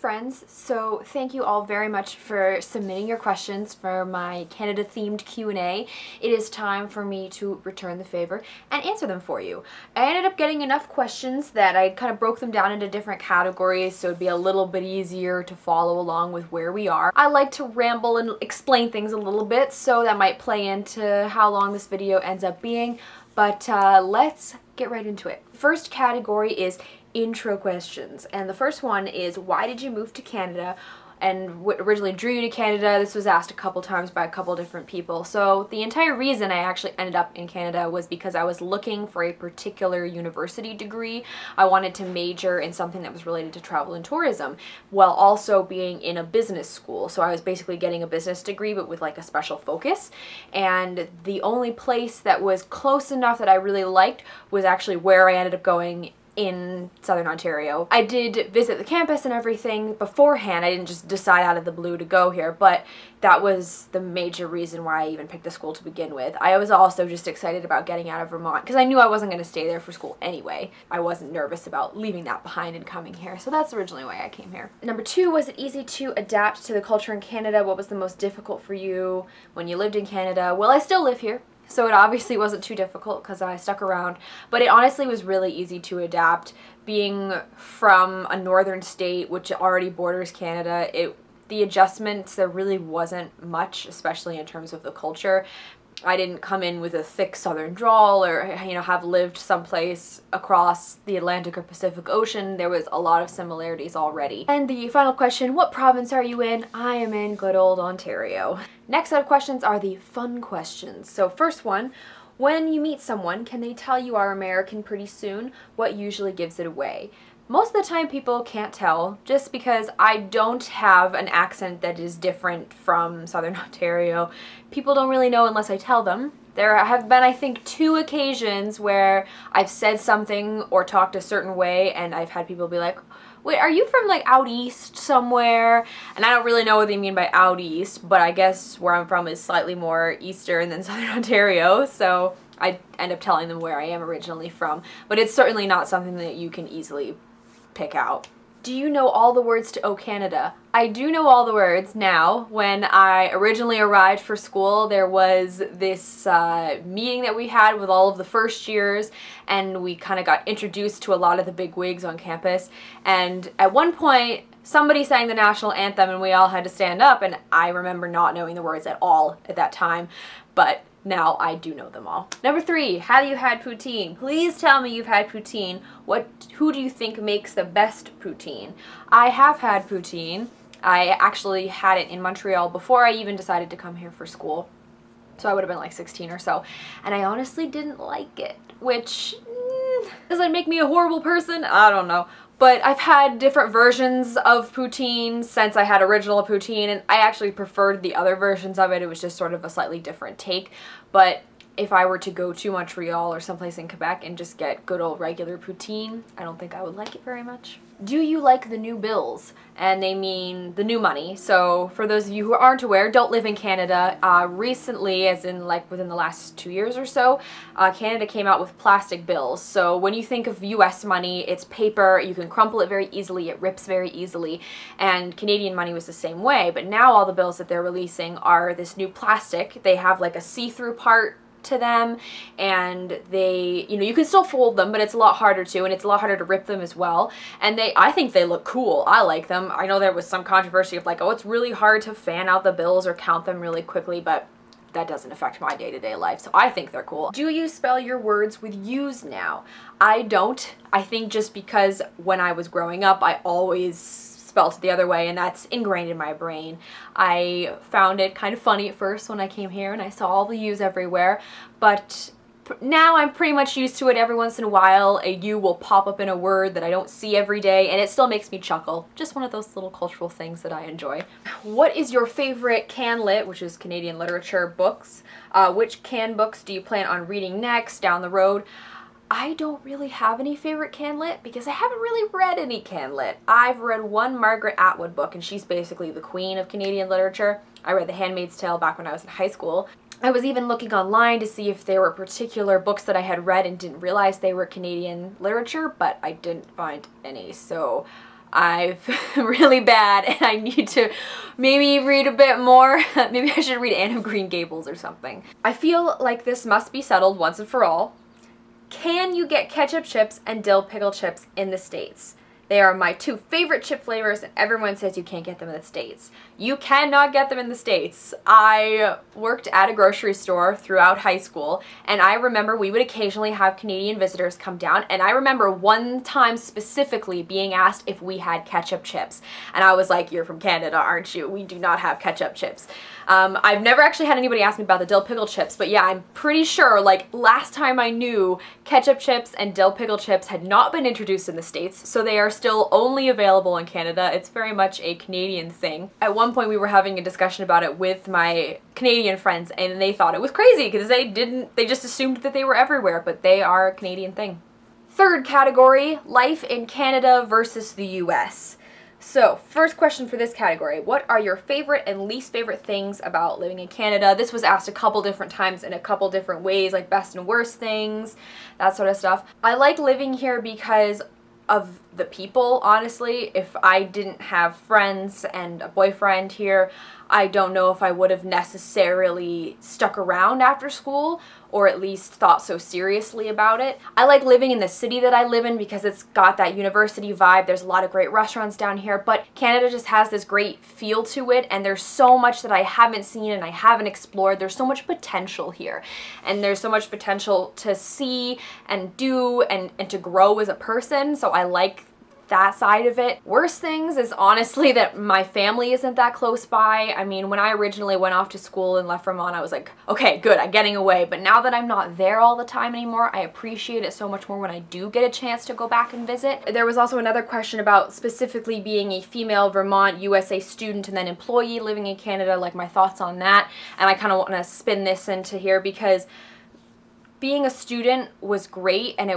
friends, so thank you all very much for submitting your questions for my Canada-themed Q&A. It is time for me to return the favor and answer them for you. I ended up getting enough questions that I kind of broke them down into different categories so it'd be a little bit easier to follow along with where we are. I like to ramble and explain things a little bit, so that might play into how long this video ends up being, but let's get right into it. First category is intro questions, and the first one is, why did you move to Canada and what originally drew you to Canada? This was asked a couple times by a couple different people. So the entire reason I actually ended up in Canada was because I was looking for a particular university degree. I wanted to major in something that was related to travel and tourism while also being in a business school. So I was basically getting a business degree but with like a special focus, and the only place that was close enough that I really liked was actually where I ended up going in Southern Ontario. I did visit the campus and everything beforehand. I didn't just decide out of the blue to go here, but that was the major reason why I even picked the school to begin with. I was also just excited about getting out of Vermont because I knew I wasn't going to stay there for school anyway. I wasn't nervous about leaving that behind and coming here, so that's originally why I came here. Number two, was it easy to adapt to the culture in Canada? What was the most difficult for you when you lived in Canada? Well, I still live here, so it obviously wasn't too difficult because I stuck around, but it honestly was really easy to adapt. Being from a northern state, which already borders Canada, the adjustments, there really wasn't much, especially in terms of the culture. I didn't come in with a thick southern drawl or, have lived someplace across the Atlantic or Pacific Ocean. There was a lot of similarities already. And the final question, what province are you in? I am in good old Ontario. Next set of questions are the fun questions. So first one, when you meet someone, can they tell you are American pretty soon? What usually gives it away? Most of the time people can't tell, just because I don't have an accent that is different from Southern Ontario. People don't really know unless I tell them. There have been, I think, 2 occasions where I've said something or talked a certain way and I've had people be like, wait, are you from like out east somewhere? And I don't really know what they mean by out east, but I guess where I'm from is slightly more eastern than Southern Ontario, so I end up telling them where I am originally from. But it's certainly not something that you can easily pick out. Do you know all the words to O Canada? I do know all the words now. When I originally arrived for school, there was this meeting that we had with all of the first years, and we kind of got introduced to a lot of the big wigs on campus. And at one point, somebody sang the national anthem and we all had to stand up, and I remember not knowing the words at all at that time, but now I do know them all. Number 3, have you had poutine? Please tell me you've had poutine. Who do you think makes the best poutine? I have had poutine. I actually had it in Montreal before I even decided to come here for school. So I would have been like 16 or so. And I honestly didn't like it, which, does that make me a horrible person? I don't know. But I've had different versions of poutine since I had original poutine, and I actually preferred the other versions of it. It was just sort of a slightly different take. But if I were to go to Montreal or someplace in Quebec and just get good old regular poutine, I don't think I would like it very much. Do you like the new bills? And they mean the new money. So for those of you who aren't aware, don't live in Canada, recently, as in like within the last 2 years or so, Canada came out with plastic bills. So when you think of US money, it's paper, you can crumple it very easily, it rips very easily, and Canadian money was the same way. But now all the bills that they're releasing are this new plastic. They have like a see-through part to them, and they, you can still fold them, but it's a lot harder to, and it's a lot harder to rip them as well. And I think they look cool. I like them. I know there was some controversy of like, oh, it's really hard to fan out the bills or count them really quickly, but that doesn't affect my day-to-day life, so I think they're cool. Do you spell your words with U's now? I don't. I think just because when I was growing up, I always spelled it the other way, and that's ingrained in my brain. I found it kind of funny at first when I came here and I saw all the U's everywhere, but now I'm pretty much used to it. Every once in a while a U will pop up in a word that I don't see every day, and it still makes me chuckle. Just one of those little cultural things that I enjoy. What is your favorite CanLit, which is Canadian literature, books? Which Can books do you plan on reading next down the road? I don't really have any favorite CanLit because I haven't really read any CanLit. I've read one Margaret Atwood book, and she's basically the queen of Canadian literature. I read The Handmaid's Tale back when I was in high school. I was even looking online to see if there were particular books that I had read and didn't realize they were Canadian literature, but I didn't find any, so I've really bad and I need to maybe read a bit more. Maybe I should read Anne of Green Gables or something. I feel like this must be settled once and for all. Can you get ketchup chips and dill pickle chips in the States? They are my two favorite chip flavors, and everyone says you can't get them in the States. You cannot get them in the States. I worked at a grocery store throughout high school, and I remember we would occasionally have Canadian visitors come down, and I remember one time specifically being asked if we had ketchup chips. And I was like, you're from Canada, aren't you? We do not have ketchup chips. I've never actually had anybody ask me about the dill pickle chips, but yeah, I'm pretty sure, like, last time I knew, ketchup chips and dill pickle chips had not been introduced in the States, so they are still only available in Canada. It's very much a Canadian thing. At one point we were having a discussion about it with my Canadian friends, and they thought it was crazy because they just assumed that they were everywhere, but they are a Canadian thing. Third category, life in Canada versus the US. So, first question for this category, what are your favorite and least favorite things about living in Canada? This was asked a couple different times in a couple different ways, like best and worst things, that sort of stuff. I like living here because of the people, honestly. If I didn't have friends and a boyfriend here, I don't know if I would have necessarily stuck around after school, or at least thought so seriously about it. I like living in the city that I live in because it's got that university vibe. There's a lot of great restaurants down here, but Canada just has this great feel to it, and there's so much that I haven't seen and I haven't explored. There's so much potential here, and there's so much potential to see and do and to grow as a person, so I like that side of it. Worst things is honestly that my family isn't that close by. I mean, when I originally went off to school and left Vermont, I was like, okay, good, I'm getting away. But now that I'm not there all the time anymore, I appreciate it so much more when I do get a chance to go back and visit. There was also another question about specifically being a female Vermont USA student and then employee living in Canada, like my thoughts on that. And I kind of want to spin this into here because being a student was great, and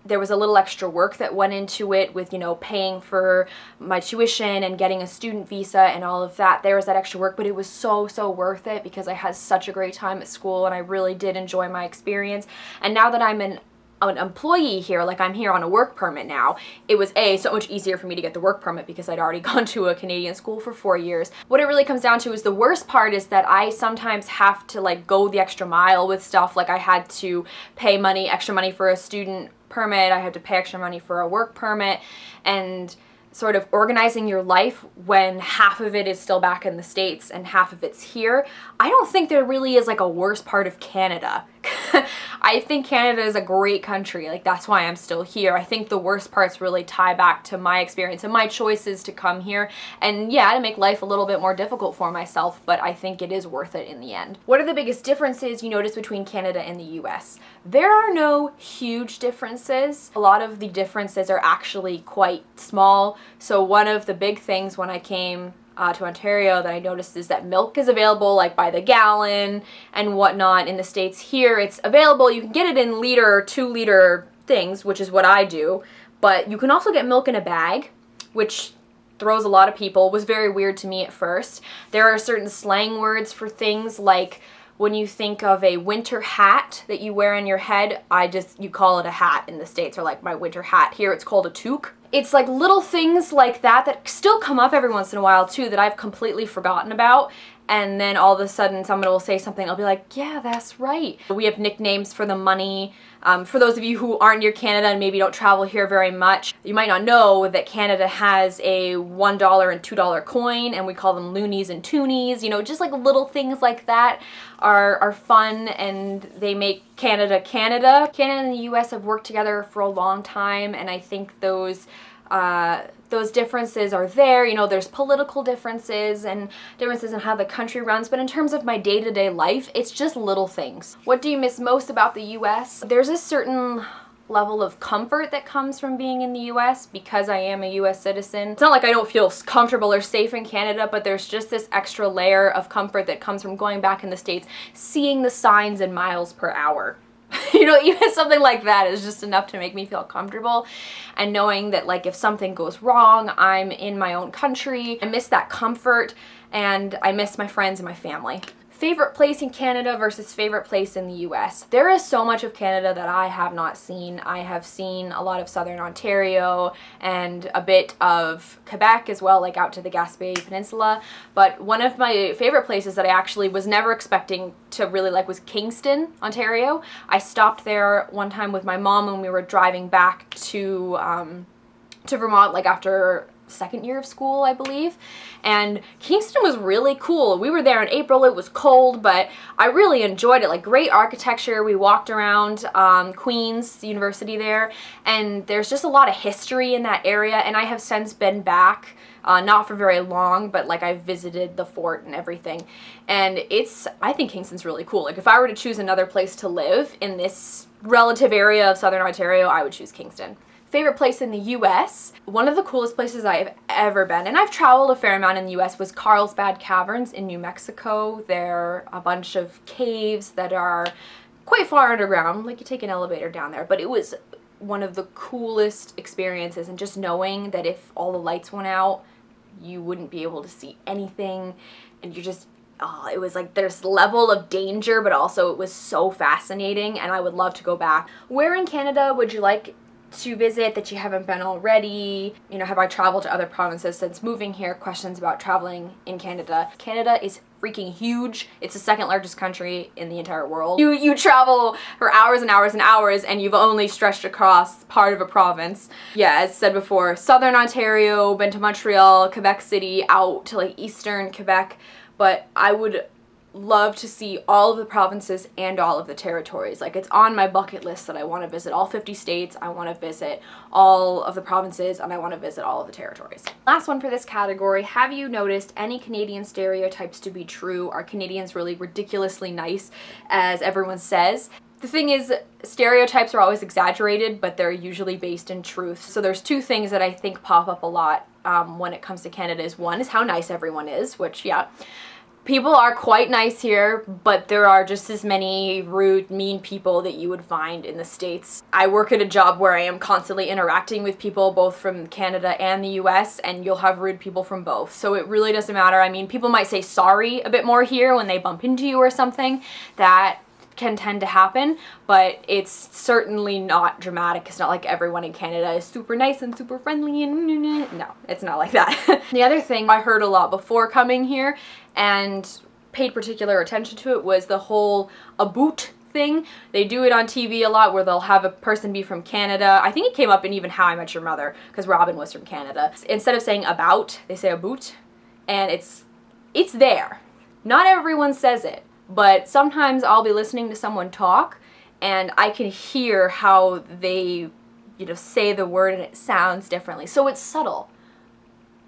there was a little extra work that went into it with, you know, paying for my tuition and getting a student visa and all of that. There was that extra work, but it was so worth it because I had such a great time at school and I really did enjoy my experience. And now that I'm an employee here, like I'm here on a work permit now, it was so much easier for me to get the work permit because I'd already gone to a Canadian school for 4 years. What it really comes down to is the worst part is that I sometimes have to like go the extra mile with stuff. Like I had to pay extra money for a student permit, I had to pay extra money for a work permit, and sort of organizing your life when half of it is still back in the States and half of it's here. I don't think there really is like a worse part of Canada. I think Canada is a great country. Like that's why I'm still here. I think the worst parts really tie back to my experience and my choices to come here, and yeah, to make life a little bit more difficult for myself, but I think it is worth it in the end. What are the biggest differences you notice between Canada and the US? There are no huge differences. A lot of the differences are actually quite small. So one of the big things when I came to Ontario that I noticed is that milk is available like by the gallon and whatnot. In the States here, it's available. You can get it in liter or 2 liter things, which is what I do, but you can also get milk in a bag, which throws a lot of people. It was very weird to me at first. There are certain slang words for things, like when you think of a winter hat that you wear on your head, you call it a hat in the States, or like my winter hat. Here it's called a toque. It's like little things like that still come up every once in a while too that I've completely forgotten about, and then all of a sudden someone will say something, I'll be like, yeah, that's right. We have nicknames for the money. For those of you who aren't near Canada and maybe don't travel here very much, you might not know that Canada has a $1 and $2 coin, and we call them loonies and toonies. You know, just like little things like that are fun, and they make Canada Canada. Canada and the US have worked together for a long time, and I think those differences are there. You know, there's political differences and differences in how the country runs, but in terms of my day-to-day life, it's just little things. What do you miss most about the US? There's a certain level of comfort that comes from being in the US because I am a US citizen. It's not like I don't feel comfortable or safe in Canada, but there's just this extra layer of comfort that comes from going back in the States, seeing the signs in miles per hour. You know, even something like that is just enough to make me feel comfortable, and knowing that like if something goes wrong, I'm in my own country. I miss that comfort, and I miss my friends and my family. Favorite place in Canada versus favorite place in the US. There is so much of Canada that I have not seen. I have seen a lot of southern Ontario and a bit of Quebec as well, like out to the Gaspé Peninsula. But one of my favorite places that I actually was never expecting to really like was Kingston, Ontario. I stopped there one time with my mom when we were driving back to Vermont, like after second year of school, I believe, and Kingston was really cool. We were there in April. It was cold, but I really enjoyed it. Like, great architecture. We walked around Queen's University there, and there's just a lot of history in that area, and I have since been back, not for very long, but like I visited the fort and everything, and I think Kingston's really cool. Like, if I were to choose another place to live in this relative area of southern Ontario, I would choose Kingston. Favorite place in the US, one of the coolest places I've ever been, and I've traveled a fair amount in the US, was Carlsbad Caverns in New Mexico. They're a bunch of caves that are quite far underground, like you take an elevator down there, but it was one of the coolest experiences, and just knowing that if all the lights went out, you wouldn't be able to see anything, and you're just, it was like this level of danger, but also it was so fascinating, and I would love to go back. Where in Canada would you like to visit that you haven't been already? You know, have I traveled to other provinces since moving here? Questions about traveling in Canada. Canada is freaking huge. It's the second largest country in the entire world. You travel for hours and hours and hours, and you've only stretched across part of a province. Yeah, as said before, southern Ontario, been to Montreal, Quebec City, out to like eastern Quebec, but I would love to see all of the provinces and all of the territories. Like, it's on my bucket list that I want to visit all 50 states, I want to visit all of the provinces, and I want to visit all of the territories. Last one for this category, have you noticed any Canadian stereotypes to be true? Are Canadians really ridiculously nice, as everyone says? The thing is, stereotypes are always exaggerated, but they're usually based in truth. So there's two things that I think pop up a lot when it comes to Canada. One is how nice everyone is, which, yeah, people are quite nice here, but there are just as many rude, mean people that you would find in the States. I work at a job where I am constantly interacting with people both from Canada and the US, and you'll have rude people from both. So it really doesn't matter. I mean, people might say sorry a bit more here when they bump into you or something. That can tend to happen, but it's certainly not dramatic. It's not like everyone in Canada is super nice and super friendly and no, it's not like that. The other thing I heard a lot before coming here and paid particular attention to it was the whole aboot thing. They do it on TV a lot where they'll have a person be from Canada. I think it came up in even How I Met Your Mother because Robin was from Canada. Instead of saying about, they say aboot, and it's there. Not everyone says it, but sometimes I'll be listening to someone talk and I can hear how they, say the word and it sounds differently. So it's subtle,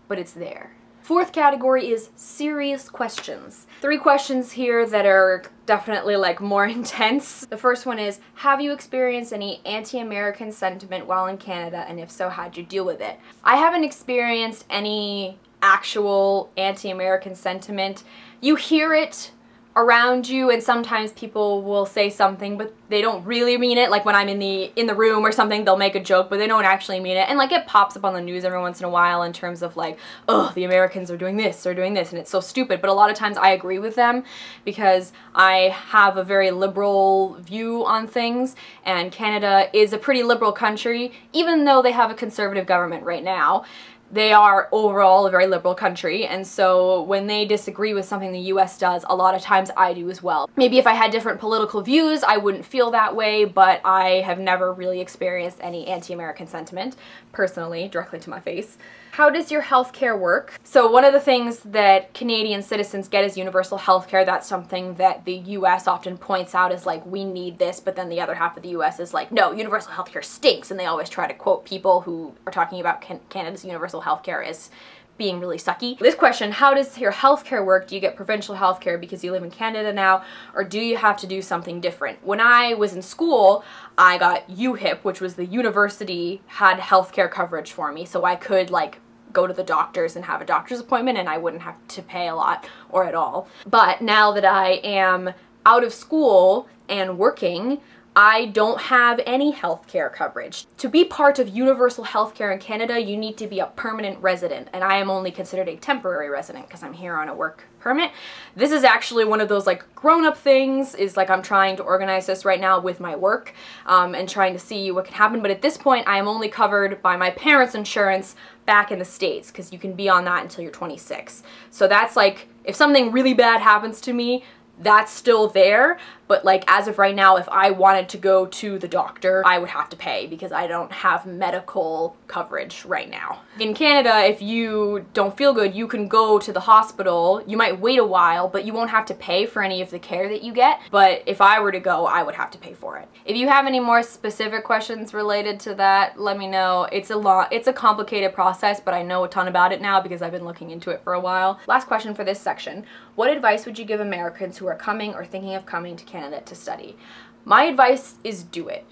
but it's there. Fourth category is serious questions. 3 questions here that are definitely like more intense. The first one is, have you experienced any anti-American sentiment while in Canada, and if so, how'd you deal with it? I haven't experienced any actual anti-American sentiment. You hear it around you, and sometimes people will say something but they don't really mean it. Like when I'm in the room or something, they'll make a joke but they don't actually mean it, and like it pops up on the news every once in a while in terms of like, oh, the Americans are doing this and it's so stupid. But a lot of times I agree with them because I have a very liberal view on things, and Canada is a pretty liberal country. Even though they have a conservative government right now, they are overall a very liberal country, and so when they disagree with something the US does, a lot of times I do as well. Maybe if I had different political views, I wouldn't feel that way, but I have never really experienced any anti-American sentiment, personally, directly to my face. How does your healthcare work? So one of the things that Canadian citizens get is universal healthcare. That's something that the US often points out as like, we need this, but then the other half of the US is like, no, universal healthcare stinks, and they always try to quote people who are talking about Canada's universal healthcare as being really sucky. This question, how does your healthcare work? Do you get provincial healthcare because you live in Canada now, or do you have to do something different? When I was in school, I got UHIP, which was the university had healthcare coverage for me, so I could like go to the doctors and have a doctor's appointment, and I wouldn't have to pay a lot or at all. But now that I am out of school and working, I don't have any healthcare coverage. To be part of universal healthcare in Canada, you need to be a permanent resident, and I am only considered a temporary resident because I'm here on a work permit. This is actually one of those like grown-up things, is like I'm trying to organize this right now with my work and trying to see what can happen, but at this point I am only covered by my parents' insurance back in the States, because you can be on that until you're 26. So that's like, if something really bad happens to me, that's still there, but like as of right now, if I wanted to go to the doctor, I would have to pay because I don't have medical coverage right now. In Canada, if you don't feel good, you can go to the hospital. You might wait a while, but you won't have to pay for any of the care that you get. But if I were to go, I would have to pay for it. If you have any more specific questions related to that, let me know. It's a complicated process, but I know a ton about it now because I've been looking into it for a while. Last question for this section. What advice would you give Americans who are coming or thinking of coming to Canada to study? My advice is do it.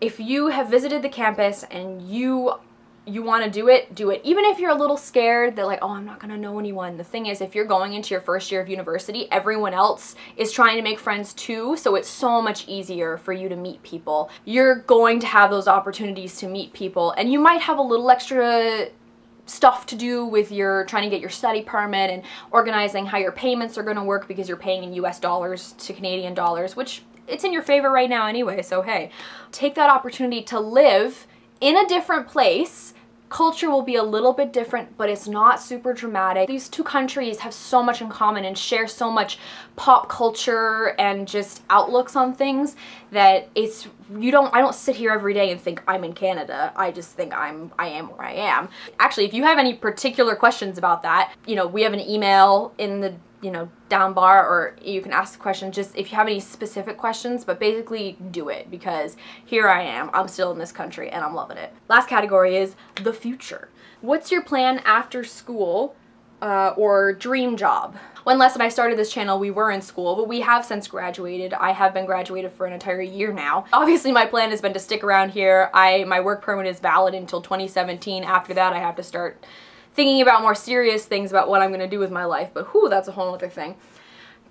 If you have visited the campus and you want to do it, do it. Even if you're a little scared that like, oh, I'm not going to know anyone. The thing is, if you're going into your first year of university, everyone else is trying to make friends too, so it's so much easier for you to meet people. You're going to have those opportunities to meet people, and you might have a little extra stuff to do with your trying to get your study permit and organizing how your payments are going to work because you're paying in US dollars to Canadian dollars, which it's in your favor right now anyway, so hey, take that opportunity to live in a different place. Culture will be a little bit different, but it's not super dramatic. These two countries have so much in common and share so much pop culture and just outlooks on things that I don't sit here every day and think I'm in Canada. I just think I am where I am. Actually, if you have any particular questions about that, we have an email in the down bar, or you can ask the question just if you have any specific questions, but basically do it because here I am. I'm still in this country and I'm loving it. Last category is the future. What's your plan after school or dream job? When Les and I started this channel, we were in school, but we have since graduated. I have been graduated for an entire year now. Obviously, my plan has been to stick around here. My work permit is valid until 2017. After that, I have to start thinking about more serious things about what I'm going to do with my life, but that's a whole other thing.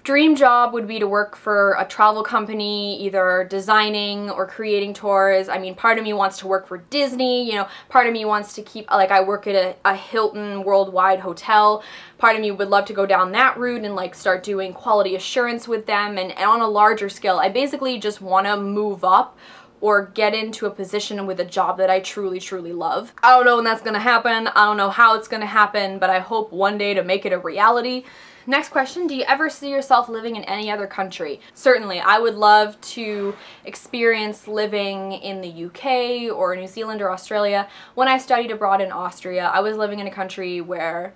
Dream job would be to work for a travel company, either designing or creating tours. I mean, part of me wants to work for Disney, part of me wants to keep, like I work at a Hilton worldwide hotel. Part of me would love to go down that route and like start doing quality assurance with them and on a larger scale. I basically just want to move up or get into a position with a job that I truly, truly love. I don't know when that's gonna happen. I don't know how it's gonna happen, but I hope one day to make it a reality. Next question, do you ever see yourself living in any other country? Certainly, I would love to experience living in the UK or New Zealand or Australia. When I studied abroad in Austria, I was living in a country where,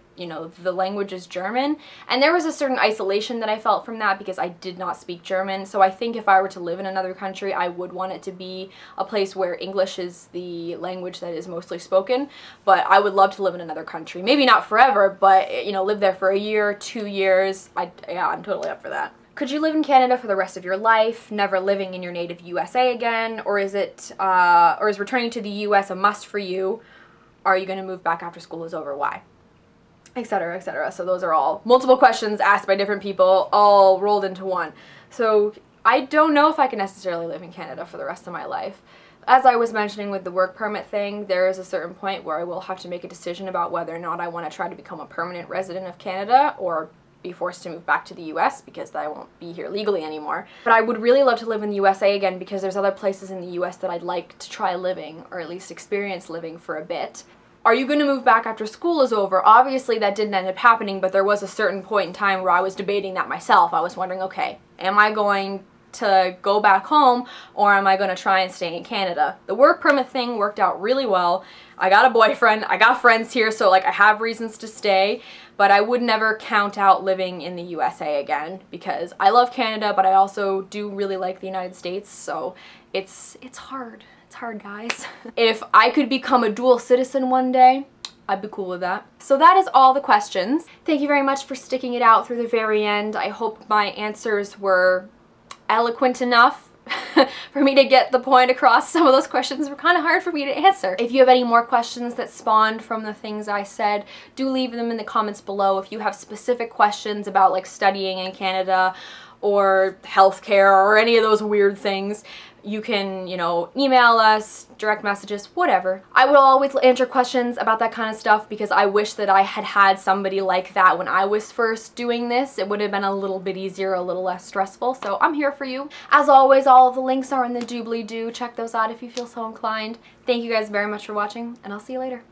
the language is German, and there was a certain isolation that I felt from that because I did not speak German. So I think if I were to live in another country, I would want it to be a place where English is the language that is mostly spoken, but I would love to live in another country. Maybe not forever, but, live there for a year, 2 years. I'm totally up for that. Could you live in Canada for the rest of your life, never living in your native USA again, or is returning to the US a must for you? Are you going to move back after school is over? Why? Etc., etc. So those are all multiple questions asked by different people, all rolled into one. So I don't know if I can necessarily live in Canada for the rest of my life. As I was mentioning with the work permit thing, there is a certain point where I will have to make a decision about whether or not I want to try to become a permanent resident of Canada or be forced to move back to the US because I won't be here legally anymore. But I would really love to live in the USA again because there's other places in the US that I'd like to try living, or at least experience living for a bit. Are you going to move back after school is over? Obviously that didn't end up happening, but there was a certain point in time where I was debating that myself. I was wondering, okay, am I going to go back home or am I going to try and stay in Canada? The work permit thing worked out really well. I got a boyfriend, I got friends here, so like I have reasons to stay, but I would never count out living in the USA again because I love Canada, but I also do really like the United States, so it's hard. It's hard, guys. If I could become a dual citizen one day, I'd be cool with that. So that is all the questions. Thank you very much for sticking it out through the very end. I hope my answers were eloquent enough for me to get the point across. Some of those questions were kind of hard for me to answer. If you have any more questions that spawned from the things I said, do leave them in the comments below. If you have specific questions about like studying in Canada or healthcare or any of those weird things, You can, you know, email us, direct messages, whatever. I will always answer questions about that kind of stuff because I wish that I had had somebody like that when I was first doing this. It would have been a little bit easier, a little less stressful, so I'm here for you. As always, all of the links are in the doobly-doo. Check those out if you feel so inclined. Thank you guys very much for watching, and I'll see you later.